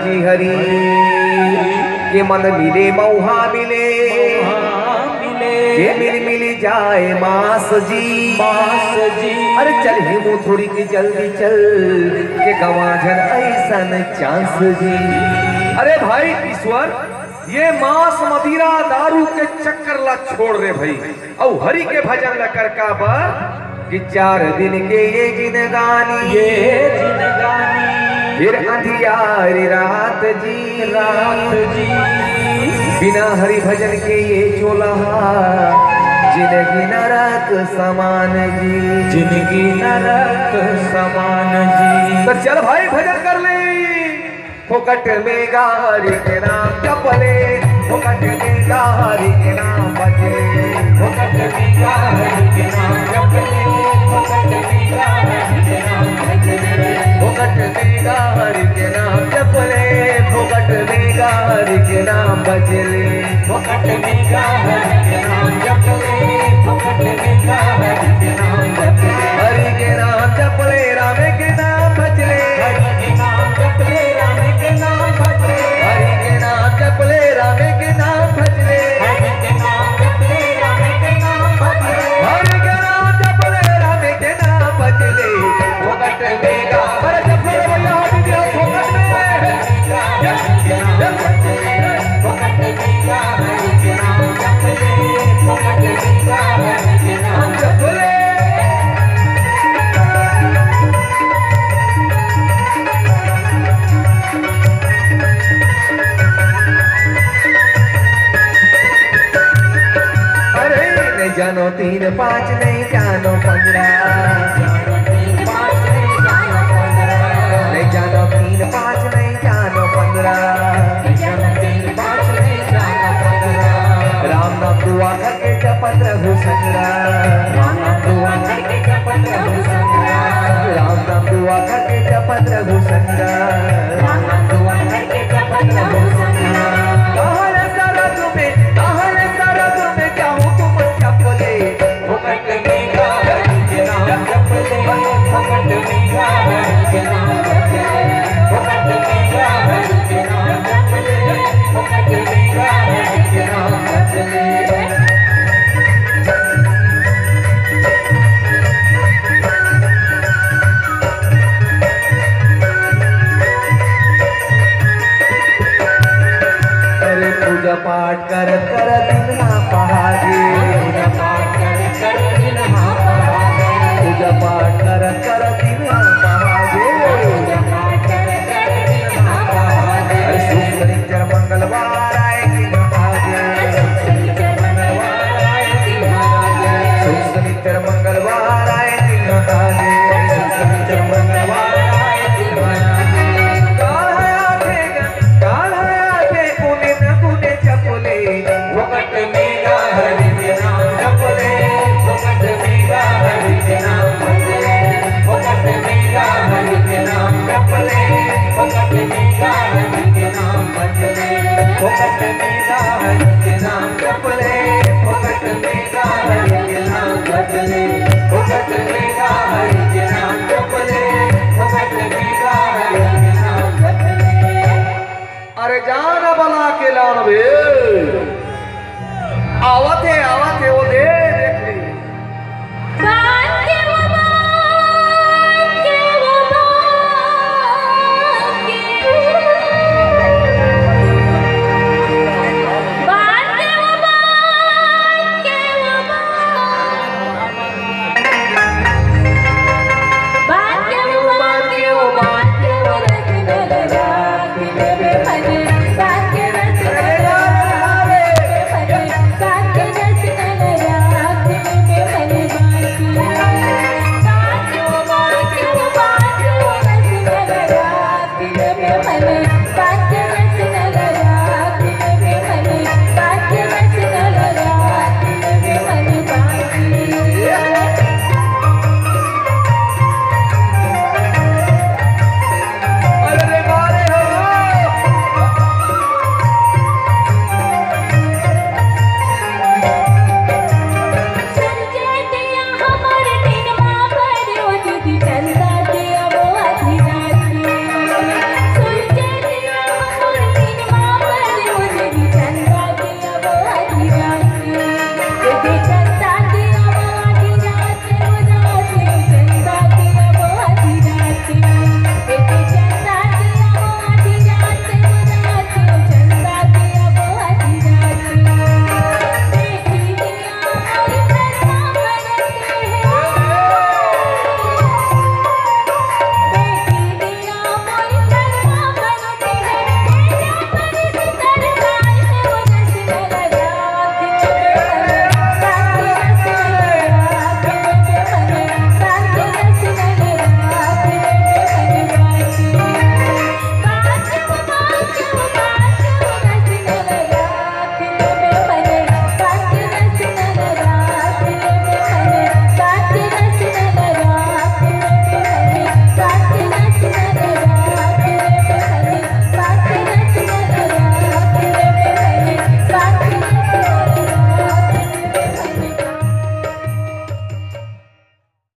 जी हरी के मन मिले मौहा मिले ये मिली जाए मास जी अरे चल हिमू थोड़ी की जल्दी चल के गवाजन ऐसन चांस जी। अरे भाई ईश्वर ये मांस मदिरा दारू के चक्कर ला छोड़ रे भाई और हरि के भजन ला कर का बर कि 4 दिन के ये जिनगानी फिर अंधियारी रात जी बिना हरि भजन के ये चोला जिंदगी नरक समान जी तो चल भाई भजन कर ले फोकट में गारी के नाम जपले फोकट में गारी के नाम बजले फोकट में गारी के नाम जपले फोकट में गारी के नाम बजले फोकट में गारी के नाम जपले फोकट में गारी के नाम बजले फोकट में गारी के नाम जपले फोकट में गारी के नाम जपले हरि के नाम जपले राम के नाम बजले हरि के नाम जपले राम के नाम भजले हरि के नाम जपले राम के नाम भजले हरि के नाम जपले राम के नाम भजले हरि के नाम जपले राम के नाम भजले फोकट में गार जपले भैया दिया फोकट में फोकट में गार के नाम जपले फोकट में गार के नाम जपले। जानो 3 5 नहीं जानो 15 नहीं जानो 3 5 नहीं जानो 15 राम नाम दुआ करके जपत रहू संगरा राम नाम दुआ करके जपत रहू संगरा राम नाम दुआ करके जपत रहू संगरा राम नाम दुआ करके जपत रहू संगरा कहले सरग में क्या हूँ तुम जपले फोकट में गारी के नाम जपले फोकट में गारी के नाम जपले फोकट में गारी के नाम जपले फोकट में गारी के नाम जपले। अरे पूजा पाठ कर दिन ना पहागे पूजा पाठ कर दिन ना पहागे पूजा पाठ कर दिन ना पहागे पूजा पाठ कर दिन ना पहागे अरे शुभ शनिचर मंगलवार आए कि न आगे शुभ शनिचर मंगलवार आए कि न आगे शुभ शनिचर मंगलवार आए कि न आगे शुभ शनिचर मंगलवार आए कि न आगे फोकट में हरि के नाम जपले फोकट में हरि के नाम भजले फोकट में हरि के नाम जपले फोकट में हरि के नाम भजले फोकट में हरि के नाम जपले फोकट में हरि के नाम भजले फोकट में हरि के नाम जपले फोकट में हरि के नाम भजले। अरे जान बला के लान बे आवत है वो